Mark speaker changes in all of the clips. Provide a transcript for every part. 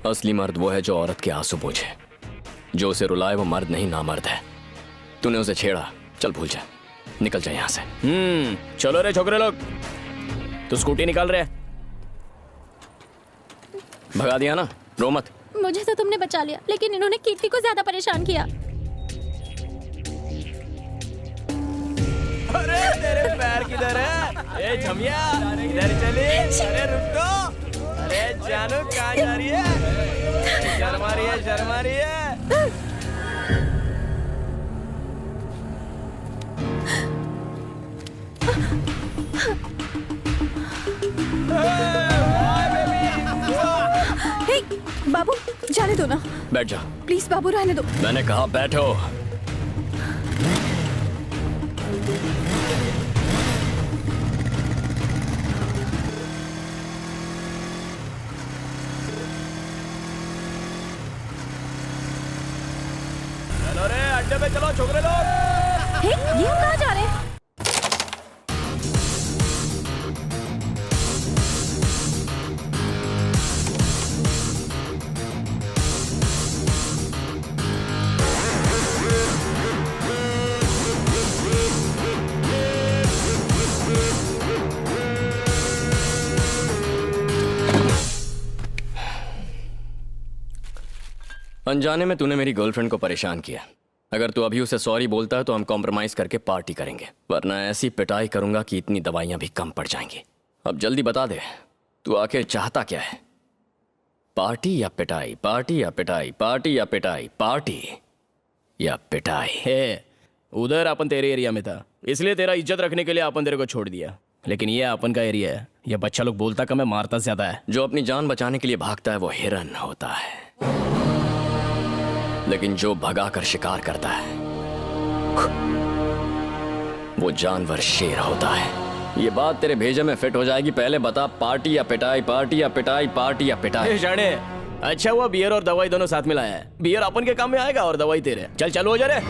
Speaker 1: असली मर्द वो है जो औरत के आंसू पोंछे। जो उसे रुलाए वो मर्द नहीं नामर्द है। तूने उसे छेड़ा, चल भूल जा, निकल जा यहाँ से।
Speaker 2: चलो रे छोकरे लोग, तू स्कूटी निकाल रहे।
Speaker 1: भगा दिया ना, रो मत।
Speaker 3: मुझे तो तुमने बचा लिया, लेकिन इन्होंने कीर्ति को ज्यादा परेशान किया।
Speaker 2: अरे तेरे पैर किधर है? ए झमिया, इधर चली। अरे रुक तो। अरे जानू कहाँ जा रही है? शर्मा रही है, शर्मा रही है।
Speaker 3: हे, बाबू जाने दो ना।
Speaker 1: बैठ जा।
Speaker 3: प्लीज बाबू रहने दो।
Speaker 1: मैंने कहा बैठो।
Speaker 2: चलो रे अड्डे पे चलो छोकरे लोग।
Speaker 3: हे, ये हम कहाँ जा रहे हैं?
Speaker 1: अनजाने में तूने मेरी गर्लफ्रेंड को परेशान किया। अगर तू अभी उसे सॉरी बोलता है तो हम कॉम्प्रोमाइज करके पार्टी करेंगे, वरना ऐसी पिटाई करूंगा कि इतनी दवाइयां भी कम पड़ जाएंगी। अब जल्दी बता दे, तू आखिर चाहता क्या है? पार्टी या पिटाई? पार्टी या पिटाई? पार्टी या पिटाई? पार्टी या पिटाई?
Speaker 2: हे, उधर अपन तेरे एरिया में था, इसलिए तेरा इज्जत रखने के लिए अपन तेरे को छोड़ दिया। लेकिन ये अपन का एरिया है, ये बच्चा लोग बोलता कम है, मारता ज्यादा है।
Speaker 1: जो अपनी जान बचाने के लिए भागता है वो हिरन होता है, लेकिन जो भगा कर शिकार करता है वो जानवर शेर होता है। ये बात तेरे भेजे में फिट हो जाएगी। पहले बता, पार्टी या पिटाई? पार्टी या पिटाई? पार्टी या पिटाई?
Speaker 2: जाने अच्छा हुआ बियर और दवाई दोनों साथ में लाया है। बियर अपन के काम में आएगा और दवाई तेरे। चल चालू हो जा रे।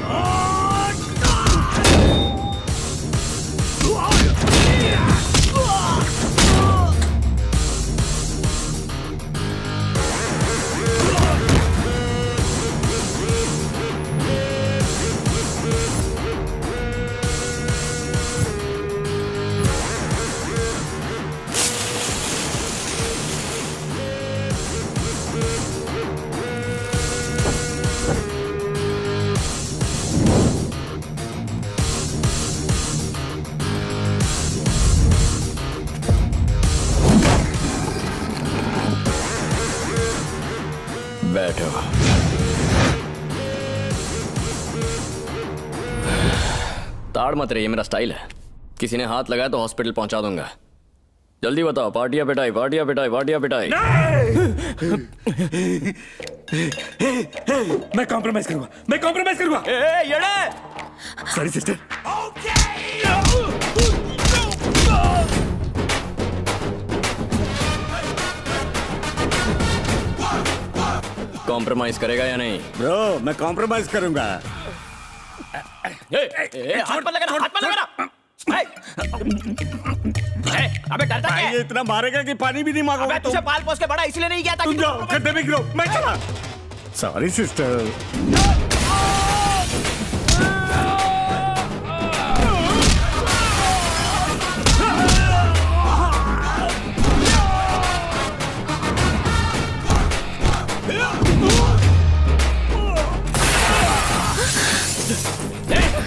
Speaker 1: बैठो। ताड़ मत रही, ये मेरा स्टाइल है। किसी ने हाथ लगाया तो हॉस्पिटल पहुंचा दूंगा। जल्दी बताओ, पार्टी या पिटाई? पार्टी या पिटाई? पार्टी या पिटाई?
Speaker 4: मैं कॉम्प्रोमाइज करूंगा, मैं कॉम्प्रोमाइज करूंगा। Sorry sister.
Speaker 1: कॉम्प्रोमाइज करेगा या नहीं?
Speaker 4: ब्रो, मैं कॉम्प्रोमाइज करूंगा।
Speaker 2: हाथ पर लगाना, हाथ पर लगाना। अबे डरता क्या है?
Speaker 4: ये इतना मारेगा कि पानी भी नहीं मांगोगे।
Speaker 2: अबे तुझे पाल पोस के बड़ा इसलिए नहीं किया था।
Speaker 4: तुम जाओ, गड्ढे में गिरो, मैं चला। Sorry sister.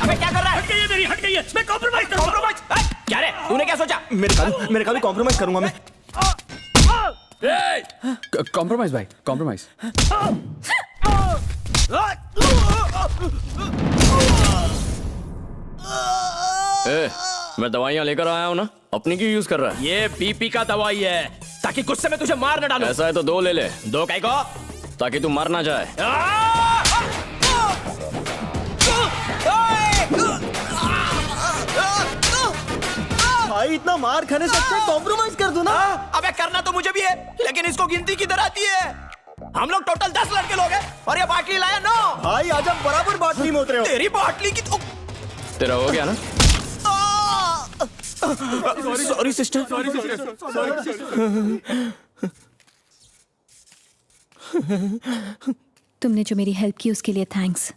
Speaker 2: अबे क्या कर रहा है?
Speaker 4: हट गई है मेरी, हट गई है। मैं कॉम्प्रोमाइज करूंगा।
Speaker 2: कॉम्प्रोमाइज? क्या रे? तूने क्या सोचा?
Speaker 5: मेरे का भी कॉम्प्रोमाइज करूंगा मैं।
Speaker 6: कॉम्प्रोमाइज भाई, कॉम्प्रोमाइज।
Speaker 1: मैं दवाइयां लेकर आया हूं ना, अपनी क्यों यूज कर रहा है?
Speaker 2: ये बीपी का दवाई है, ताकि गुस्से में तुझे मार न डालूं।
Speaker 1: ऐसा है तो 2 ले ले।
Speaker 2: 2 काय को?
Speaker 1: ताकि तू मर ना जाए।
Speaker 5: भाई इतना मार खाने से अच्छा कॉम्प्रोमाइज कर दो ना।
Speaker 2: अबे करना तो मुझे भी है, लेकिन इसको गिनती किधर आती है? हम लोग टोटल 10 लड़के लोग हैं और ये बाटली लाया 9।
Speaker 5: भाई आज आप बराबर बाटली में उतरे हो।
Speaker 2: तेरी बाटली की तो
Speaker 1: तेरा हो गया ना?
Speaker 2: Sorry sister.
Speaker 7: तुमने जो मेरी हेल्प की उसके लिए थैंक्स,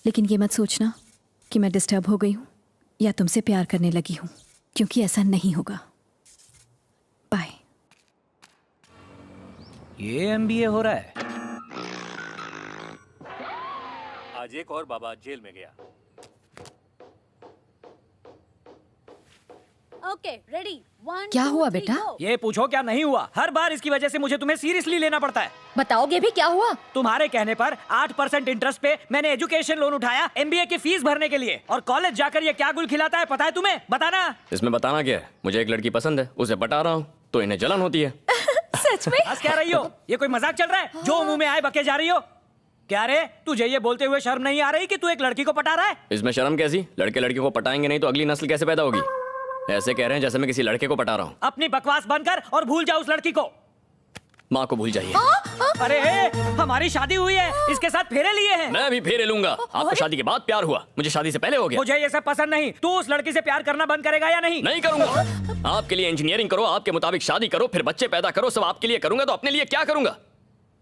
Speaker 7: लेकिन ये मत सोचना कि मैं डिस्टर्ब हो गई हूँ या तुमसे प्यार करने लगी हूँ, क्योंकि ऐसा नहीं होगा। बाय।
Speaker 2: ये एमबीए हो रहा है।
Speaker 4: आज एक और बाबा जेल में गया।
Speaker 3: Okay ready.
Speaker 7: क्या हुआ बेटा?
Speaker 2: ये पूछो क्या नहीं हुआ। हर बार इसकी वजह से मुझे तुम्हें सीरियसली लेना पड़ता है।
Speaker 7: बताओगे भी क्या हुआ?
Speaker 2: तुम्हारे कहने पर 8% इंटरेस्ट पे मैंने एजुकेशन लोन उठाया एमबीए की फीस भरने के लिए, और कॉलेज जाकर ये क्या गुल खिलाता है पता है तुम्हें? बताना।
Speaker 1: इसमें बताना क्या है? मुझे एक लड़की पसंद है, उसे पटा रहा हूँ तो इन्हें जलन होती है।
Speaker 7: सच में?
Speaker 2: हंस क्या रही हो? ये कोई मजाक चल रहा है? जो मुंह में आए बके जा रही हो। क्या रे, तुझे ये बोलते हुए शर्म नहीं आ रही कि तू एक लड़की को पटा रहा है?
Speaker 1: इसमें शर्म कैसी? लड़के लड़कियों को पटाएंगे नहीं तो अगली नस्ल कैसे पैदा होगी? ऐसे कह रहे हैं जैसे मैं किसी लड़के को पटा रहा हूँ।
Speaker 2: अपनी बकवास बंद कर और भूल जा उस लड़की को।
Speaker 1: माँ को भूल जाइए।
Speaker 2: अरे हमारी शादी हुई है, इसके साथ फेरे लिए हैं।
Speaker 1: मैं भी फेरे लूंगा। आपको शादी के बाद प्यार हुआ, मुझे शादी से पहले हो गया।
Speaker 2: मुझे ये सब पसंद नहीं। तू उस लड़की से प्यार करना बंद करेगा या नहीं?
Speaker 1: नहीं करूंगा। आपके लिए इंजीनियरिंग करो, आपके मुताबिक शादी करो, फिर बच्चे पैदा करो, सब आपके लिए करूंगा तो अपने लिए क्या करूंगा?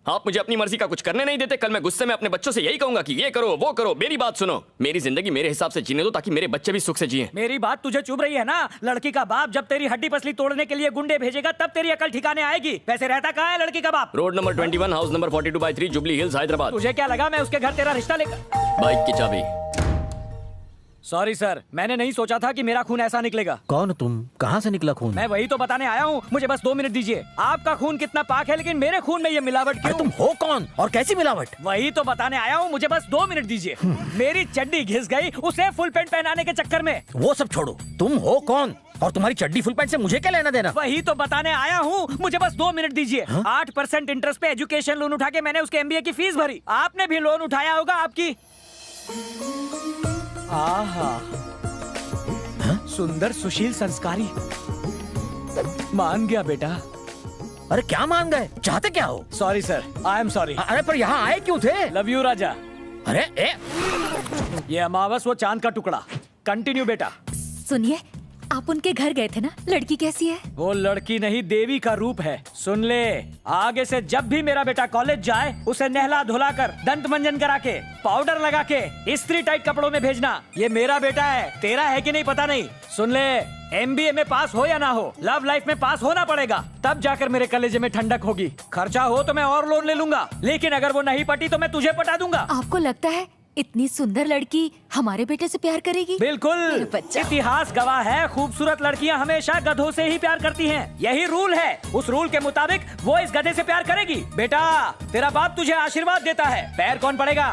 Speaker 1: आप मुझे अपनी मर्जी का कुछ करने नहीं देते। कल मैं गुस्से में अपने बच्चों से यही कहूंगा कि ये करो वो करो। मेरी बात सुनो, मेरी जिंदगी मेरे हिसाब से जीने दो ताकि मेरे बच्चे भी सुख से जिएं।
Speaker 2: मेरी बात तुझे चुभ रही है ना? लड़की का बाप जब तेरी हड्डी पसली तोड़ने के लिए गुंडे भेजेगा तब तेरी अकल ठिकाने आएगी। वैसे रहता कहाँ है लड़की का बाप?
Speaker 1: Road number 21, house number 42/3, jubilee hills, Hyderabad.
Speaker 2: तुझे क्या लगा मैं उसके घर तेरा रिश्ता लेकर?
Speaker 1: बाइक की चाबी।
Speaker 2: सॉरी सर, मैंने नहीं सोचा था कि मेरा खून ऐसा निकलेगा।
Speaker 5: कौन तुम? कहाँ से निकला खून?
Speaker 2: मैं वही तो बताने आया हूँ। मुझे बस 2 मिनट दीजिए। आपका खून कितना पाक है, लेकिन मेरे खून में ये मिलावट
Speaker 5: अरे
Speaker 2: क्यों?
Speaker 5: तुम हो कौन और कैसी मिलावट?
Speaker 2: वही तो बताने आया हूँ। मुझे बस 2 मिनट दीजिए। मेरी चड्डी घिस गई उसे फुल पैंट पहनाने के चक्कर में।
Speaker 5: वो सब छोड़ो, तुम हो कौन और तुम्हारी चड्डी फुल पैंट से मुझे क्या लेना देना?
Speaker 2: वही तो बताने आया हूँ। मुझे बस 2 मिनट दीजिए। 8% इंटरेस्ट पे एजुकेशन लोन उठा के मैंने उसके एमबीए की फीस भरी। आपने भी लोन उठाया होगा आपकी। आहा, सुंदर सुशील संस्कारी। मान गया बेटा।
Speaker 5: अरे क्या मान गए? चाहते क्या हो?
Speaker 2: Sorry sir, I am sorry.
Speaker 5: अरे पर यहाँ आए क्यों थे?
Speaker 2: लव यू राजा।
Speaker 5: अरे
Speaker 2: ये अमावस वो चांद का टुकड़ा। कंटिन्यू बेटा।
Speaker 7: सुनिए, आप उनके घर गए थे ना? लड़की कैसी है?
Speaker 2: वो लड़की नहीं, देवी का रूप है। सुन ले, आगे से जब भी मेरा बेटा कॉलेज जाए उसे नहला धुला कर, दंत मंजन करा के, पाउडर लगा के, इस्त्री टाइट कपड़ों में भेजना। ये मेरा बेटा है, तेरा है कि नहीं पता नहीं। सुन ले, एमबीए में पास हो या ना हो, लव लाइफ में पास होना पड़ेगा, तब जाकर मेरे कलेजे में ठंडक होगी। खर्चा हो तो मैं और लोन ले लूंगा, लेकिन अगर वो नहीं पटी तो मैं तुझे पटा दूंगा।
Speaker 7: आपको लगता है इतनी सुंदर लड़की हमारे बेटे से प्यार करेगी?
Speaker 2: बिल्कुल।
Speaker 7: बच्चा।
Speaker 2: इतिहास गवाह है, खूबसूरत लड़कियां हमेशा गधों से ही प्यार करती हैं। यही रूल है। उस रूल के मुताबिक वो इस गधे से प्यार करेगी। बेटा, तेरा बाप तुझे आशीर्वाद देता है। पैर कौन पड़ेगा?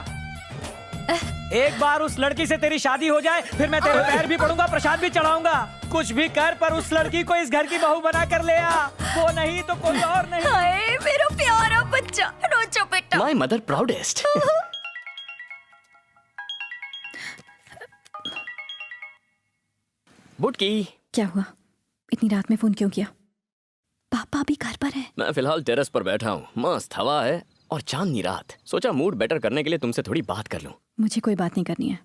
Speaker 2: एक बार उस लड़की से तेरी शादी हो जाए, फिर मैं तेरे पैर भी पड़ूंगा, प्रसाद भी चढ़ाऊंगा। कुछ भी कर, पर उस लड़की को इस घर की बहू बना कर ले आ। वो नहीं तो कोई और नहीं।
Speaker 7: हाय मेरा प्यारा बच्चा, रोचो बेटा।
Speaker 1: My mother proudest. बुटकी।
Speaker 7: क्या हुआ? इतनी रात में फोन क्यों किया? पापा भी घर पर है?
Speaker 1: मैं फिलहाल टेरेस पर बैठा हूँ, मस्त हवा है और चांदनी रात। सोचा मूड बेटर करने के लिए तुमसे थोड़ी बात कर लूं।
Speaker 7: मुझे कोई बात नहीं करनी है।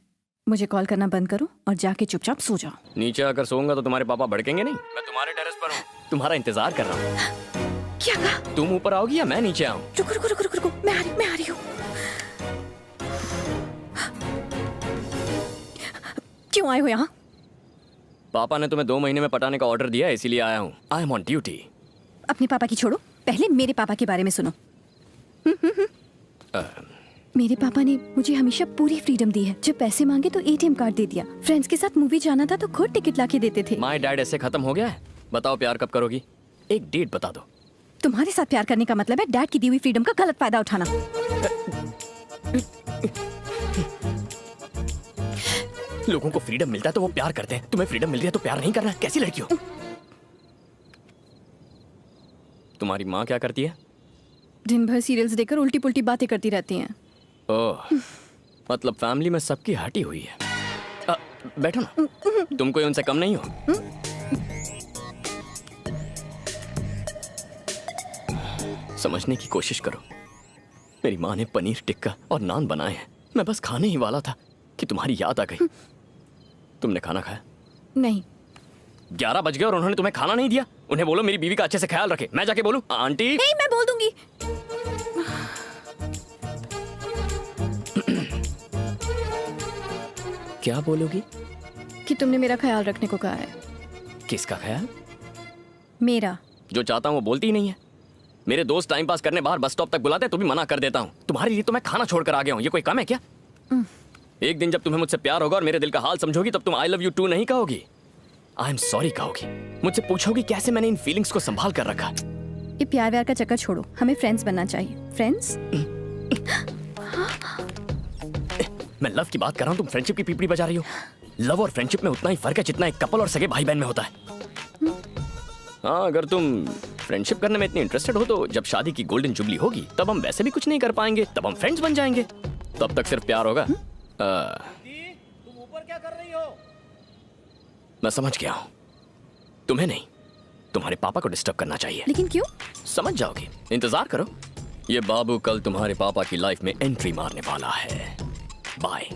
Speaker 7: मुझे कॉल करना बंद करो और जाके चुपचाप सो जाओ।
Speaker 1: नीचे आकर सोऊंगा तो तुम्हारे पापा भड़केंगे नहीं? मैं तुम्हारे टेरेस पर हूँ, तुम्हारा इंतजार कर रहा हूँ।
Speaker 7: क्या कहा?
Speaker 1: तुम ऊपर आओगी या मैं नीचे आऊँ?
Speaker 7: रुको रुको रुको रुको, मैं आ रही हूँ। क्यों आए हो यहाँ?
Speaker 1: पापा ने तुम्हें 2 महीने में पटाने का ऑर्डर दिया है, इसीलिए आया हूँ। I am on duty.
Speaker 7: अपने पापा की छोड़ो, पहले मेरे पापा के बारे में सुनो। मेरे पापा ने मुझे हमेशा पूरी फ्रीडम दी है। जब पैसे मांगे तो एटीएम कार्ड दे दिया। फ्रेंड्स के साथ मूवी जाना था तो खुद टिकट लाके देते थे।
Speaker 1: माय डैड ऐसे खत्म हो गया है? बताओ प्यार कब करोगी? एक डेट बता दो।
Speaker 7: तुम्हारे साथ प्यार करने का मतलब है डैड की दी हुई फ्रीडम का गलत फायदा उठाना।
Speaker 1: लोगों को फ्रीडम मिलता है तो वो प्यार करते हैं, तुम्हें फ्रीडम मिल रही है तो प्यार नहीं करना? कैसी लड़की हो? तुम्हारी माँ क्या करती है?
Speaker 7: दिन भर सीरियल्स देखकर उल्टी पुल्टी बातें करती रहती हैं।
Speaker 1: ओह, मतलब फैमिली में सबकी हटी हुई है। बैठो ना, तुम कोई उनसे कम नहीं हो। समझने की कोशिश करो। मेरी माँ ने पनीर टिक्का और नान बनाए हैं, मैं बस खाने ही वाला था कि तुम्हारी याद आ गई। तुमने खाना खाया?
Speaker 7: नहीं।
Speaker 1: 11 बज गए और उन्होंने तुम्हें खाना नहीं दिया। उन्हें बोलो मेरी बीवी का अच्छे से ख्याल रखे। मैं जाके बोलूं आंटी?
Speaker 7: नहीं, मैं बोल दूंगी।
Speaker 1: क्या बोलोगी?
Speaker 7: कि तुमने मेरा ख्याल रखने को कहा है।
Speaker 1: किसका ख्याल?
Speaker 7: मेरा।
Speaker 1: जो चाहता हूँ वो बोलती ही नहीं है। मेरे दोस्त टाइम पास करने बाहर बस स्टॉप तक बुलाते हैं तो भी मना कर देता हूँ। तुम्हारे लिए तो मैं खाना छोड़कर आ गया हूँ। ये कोई कम है क्या? एक दिन जब तुम्हें मुझसे प्यार होगा और मेरे दिल का हाल समझोगी तब तुम आई लव यू टू नहीं कहोगी, आई एम सॉरी कहोगी। मुझसे पूछोगी कैसे मैंने इन फीलिंग्स को संभाल कर रखा।
Speaker 7: ये प्यार व्यार का चक्कर छोड़ो, हमें फ्रेंड्स बनना चाहिए। फ्रेंड्स?
Speaker 1: मैं लव की बात कर रहा हूँ, तुम फ्रेंडशिप की पीपड़ी बजा रही हो। लव और फ्रेंडशिप में उतना ही फर्क है जितना एक कपल और सगे भाई बहन में होता है। हाँ, अगर तुम फ्रेंडशिप करने में इतनी इंटरेस्टेड हो तो जब शादी की गोल्डन जुबली होगी तब हम वैसे भी कुछ नहीं कर पाएंगे, तब हम फ्रेंड्स बन जाएंगे। तब तक सिर्फ प्यार होगा।
Speaker 2: तुम ऊपर क्या कर रही हो?
Speaker 1: मैं समझ गया हूँ, तुम्हें नहीं तुम्हारे पापा को डिस्टर्ब करना चाहिए।
Speaker 7: लेकिन क्यों?
Speaker 1: समझ जाओगी, इंतजार करो। ये बाबू कल तुम्हारे पापा की लाइफ में एंट्री मारने वाला है। बाय।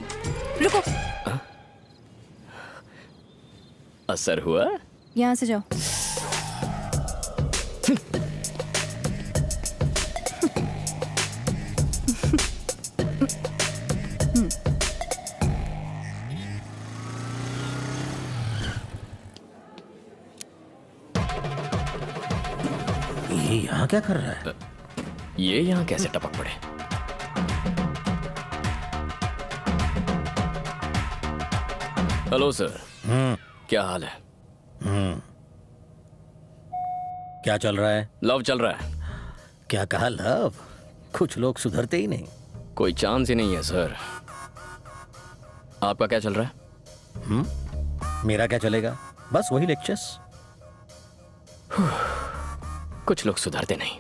Speaker 7: रुको,
Speaker 1: असर हुआ?
Speaker 7: यहाँ से जाओ।
Speaker 8: ये यहाँ क्या कर रहा है?
Speaker 1: ये यहाँ कैसे टपक पड़े? Hello sir. क्या हाल है?
Speaker 8: क्या चल रहा है?
Speaker 1: लव चल रहा है।
Speaker 8: क्या कहा लव? कुछ लोग सुधरते ही नहीं।
Speaker 1: कोई चांस ही नहीं है सर। आपका क्या चल रहा है?
Speaker 8: मेरा क्या चलेगा? बस वही लेक्चर्स।
Speaker 1: कुछ लोग सुधरते नहीं।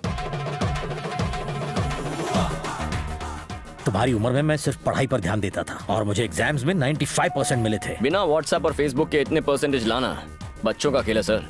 Speaker 8: तुम्हारी उम्र में मैं सिर्फ पढ़ाई पर ध्यान देता था और मुझे एग्जाम्स में 95% मिले थे।
Speaker 1: बिना व्हाट्सएप और फेसबुक के इतने परसेंटेज लाना बच्चों का खेल है सर।